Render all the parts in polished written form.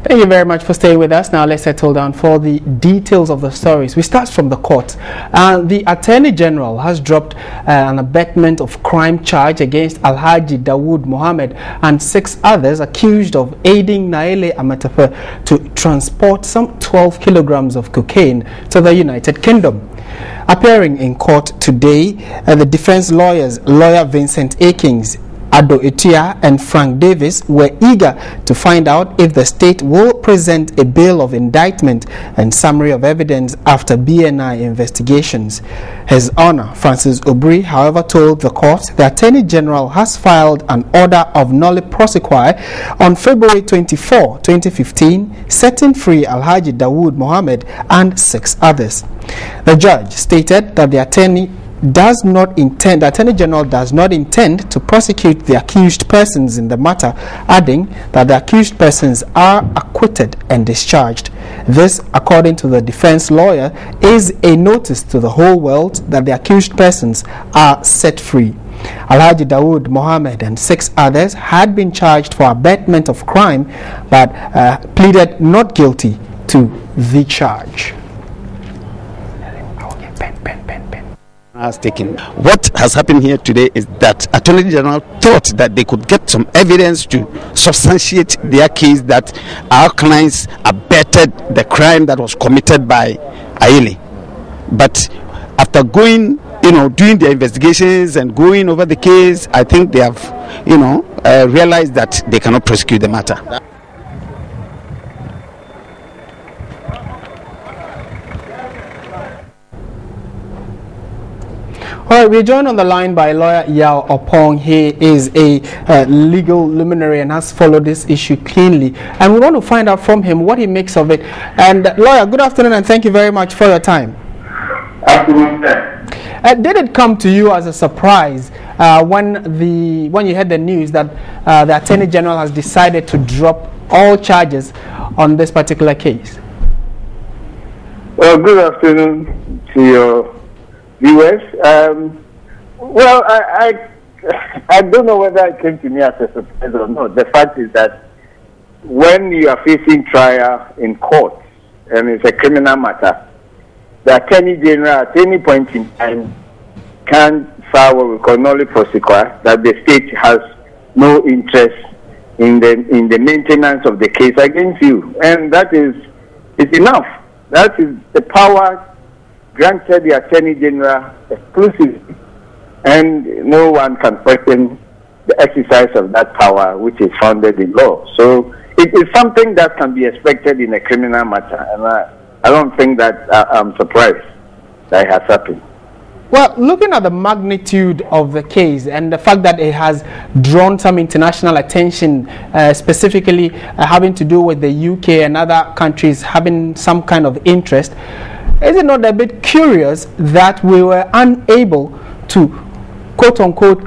Thank you very much for staying with us. Now let's settle down for the details of the stories. We start from the court. The Attorney General has dropped an abetment of crime charge against Alhaji Dawood Mohammed and 6 others accused of aiding Nayele Ametepe to transport some 12 kilograms of cocaine to the United Kingdom. Appearing in court today, the defense lawyer Vincent Akins, Ado Etia and Frank Davis were eager to find out if the state will present a bill of indictment and summary of evidence after BNI investigations. His Honor Francis Obri, however, told the court the Attorney General has filed an order of nolle prosequi on February 24, 2015, setting free Alhaji Dawood Mohammed and 6 others. The judge stated that the Attorney General does not intend to prosecute the accused persons in the matter, adding that the accused persons are acquitted and discharged. This, according to the defense lawyer, is a notice to the whole world that the accused persons are set free. Alhaji Dawood Mohammed and 6 others had been charged for abetment of crime but pleaded not guilty to the charge. Has taken. What has happened here today is that Attorney General thought that they could get some evidence to substantiate their case that our clients abetted the crime that was committed by Nayele. But after going, doing their investigations and going over the case, I think they have, realized that they cannot prosecute the matter. All right, we're joined on the line by lawyer Yao Opong. He is a legal luminary and has followed this issue keenly. And we want to find out from him what he makes of it. And lawyer, good afternoon and thank you very much for your time. Afternoon. Did it come to you as a surprise when you heard the news that the Attorney General has decided to drop all charges on this particular case? Well, good afternoon to your viewers. Well, I don't know whether it came to me as a surprise or not. The fact is that when you are facing trial in court and it's a criminal matter, the Attorney General at any point in time can file what we call nolle prosequi, that the state has no interest in the maintenance of the case against you, and that is enough. That is the power granted the Attorney General exclusively, and no one can question the exercise of that power, which is founded in law. So it is something that can be expected in a criminal matter, and I don't think that I'm surprised that it has happened. Well, looking at the magnitude of the case and the fact that it has drawn some international attention, specifically having to do with the UK and other countries having some kind of interest, is it not a bit curious that we were unable to, quote-unquote,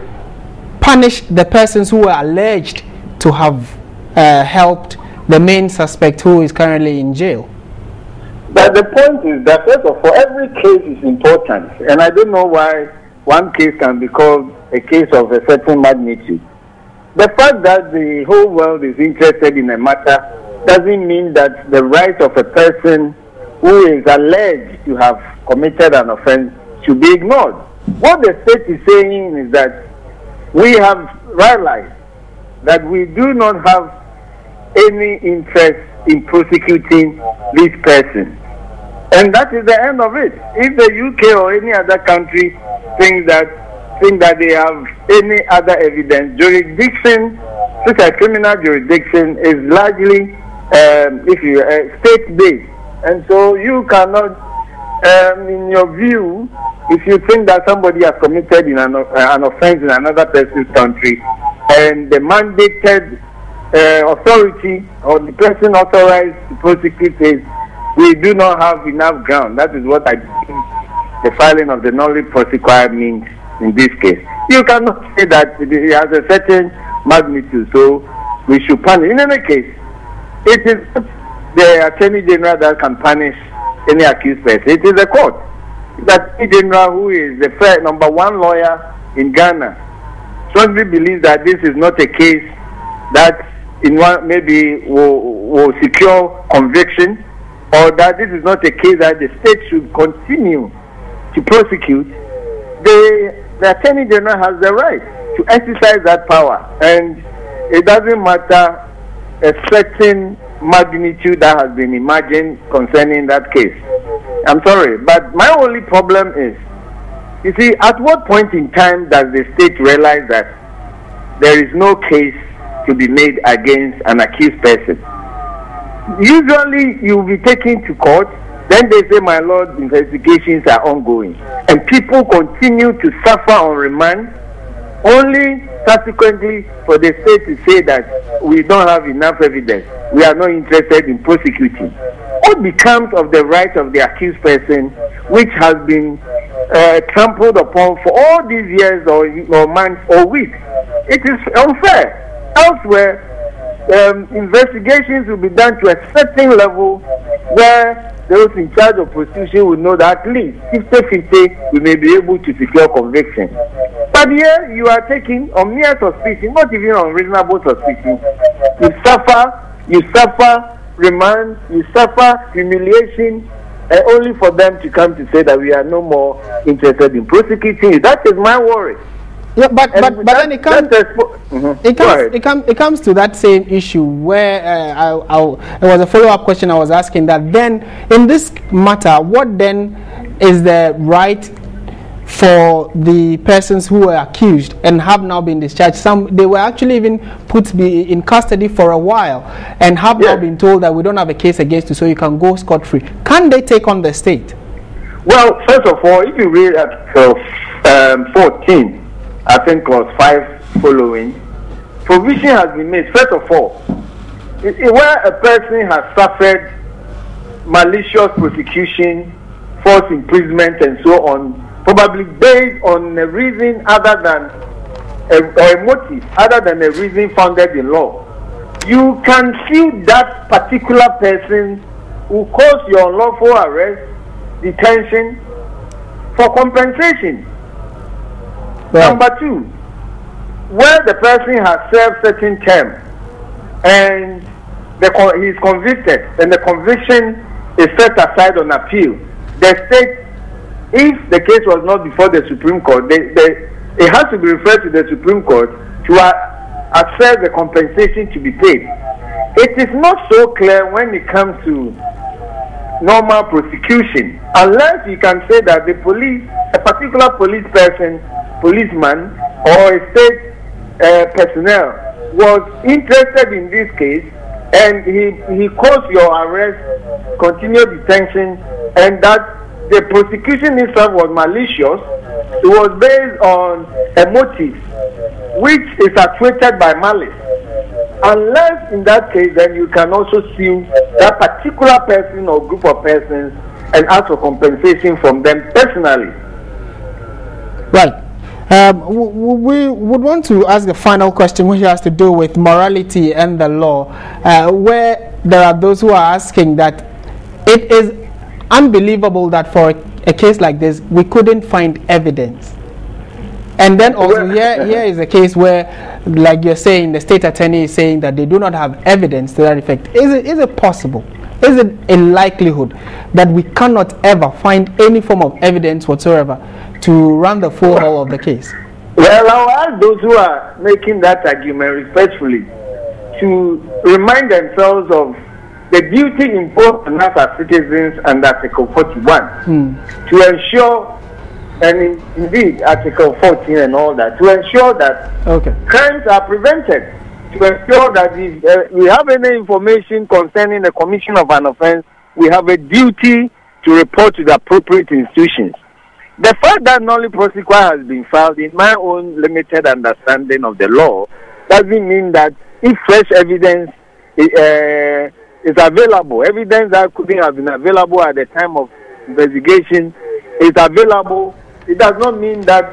punish the persons who were alleged to have helped the main suspect who is currently in jail? But the point is that, first of all, every case is important, and I don't know why one case can be called a case of a certain magnitude. The fact that the whole world is interested in a matter doesn't mean that the right of a person who is alleged to have committed an offense should be ignored. What the state is saying is that we have realized that we do not have any interest in prosecuting this person. And that is the end of it. If the UK or any other country think that they have any other evidence, jurisdiction, such a criminal jurisdiction, is largely state-based. And so you cannot, in your view, if you think that somebody has committed an offense in another person's country, and the mandated authority or the person authorized to prosecute is, we do not have enough ground. That is what I think the filing of the nolle prosequi means in this case. You cannot say that it has a certain magnitude, so we should punish. In any case, it is the Attorney General that can punish any accused person. It is the court. The Attorney General, who is the #1 lawyer in Ghana, strongly believes that this is not a case that in one maybe will secure conviction, or that this is not a case that the state should continue to prosecute, the Attorney General has the right to exercise that power, and it doesn't matter a certain magnitude that has been imagined concerning that case. I'm sorry, but my only problem is, you see, at what point in time does the state realize that there is no case to be made against an accused person? Usually you will be taken to court, then they say, my lord, investigations are ongoing, and people continue to suffer on remand, only subsequently for the state to say that we don't have enough evidence, we are not interested in prosecuting. What becomes of the right of the accused person, which has been trampled upon for all these years or months or weeks? It is unfair. Elsewhere, investigations will be done to a certain level where those in charge of prosecution will know that at least 50-50 we may be able to secure conviction. But here you are taking on mere suspicion, not even on reasonable suspicion. You suffer remand, you suffer humiliation, only for them to come to say that we are no more interested in prosecuting you. That is my worry. Yeah, but then it comes to that same issue where it was a follow-up question I was asking, that then in this matter, what then is the right for the persons who were accused and have now been discharged? Some, they were actually even put in custody for a while and have now been told that we don't have a case against you, so you can go scot-free. Can they take on the state? Well, first of all, if you read Article 14, I think clause 5 following, provision has been made. First of all, where a person has suffered malicious prosecution, false imprisonment, and so on, probably based on a reason other than a motive, other than a reason founded in law, you can sue that particular person who caused your unlawful arrest, detention, for compensation. Right. Number two, where the person has served certain term and he is convicted and the conviction is set aside on appeal, the state, if the case was not before the Supreme Court, it has to be referred to the Supreme Court to assess the compensation to be paid. It is not so clear when it comes to normal prosecution, unless you can say that the police, a particular policeman or a state personnel was interested in this case and he caused your arrest, continued detention, and that the prosecution itself was malicious. It was based on a motive which is actuated by malice. Unless in that case, then you can also sue that particular person or group of persons and ask for compensation from them personally. Right. We would want to ask the final question, which has to do with morality and the law, where there are those who are asking that it is unbelievable that for a case like this we couldn't find evidence. And then also here is a case where, like you're saying, the state attorney is saying that they do not have evidence to that effect. Is it possible? Is it a likelihood that we cannot ever find any form of evidence whatsoever to run the full haul of the case? Well, I'll ask those who are making that argument respectfully to remind themselves of the duty imposed on us as citizens under Article 41 to ensure, and indeed Article 14 and all that, to ensure that crimes are prevented, to ensure that if we have any information concerning the commission of an offense, we have a duty to report to the appropriate institutions. The fact that nollie prosequi has been filed, in my own limited understanding of the law, doesn't mean that if fresh evidence is available, evidence that couldn't have been available at the time of investigation is available, it does not mean that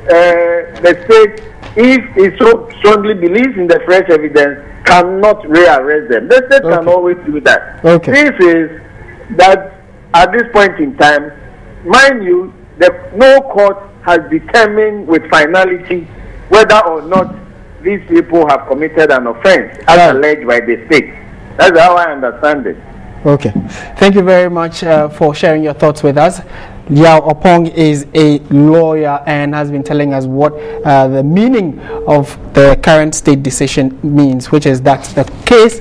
the state, if it so strongly believes in the fresh evidence, cannot rearrest them. The state can always do that. This is that at this point in time, mind you, no court has determined with finality whether or not these people have committed an offense as alleged by the state. That's how I understand it. Okay. Thank you very much for sharing your thoughts with us. Yao Opong is a lawyer and has been telling us what the meaning of the current state decision means, which is that the case,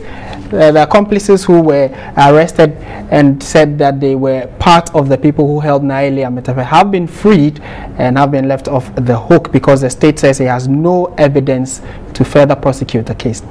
the accomplices who were arrested and said that they were part of the people who held Nayele Ametefe have been freed and have been left off the hook because the state says it has no evidence to further prosecute the case.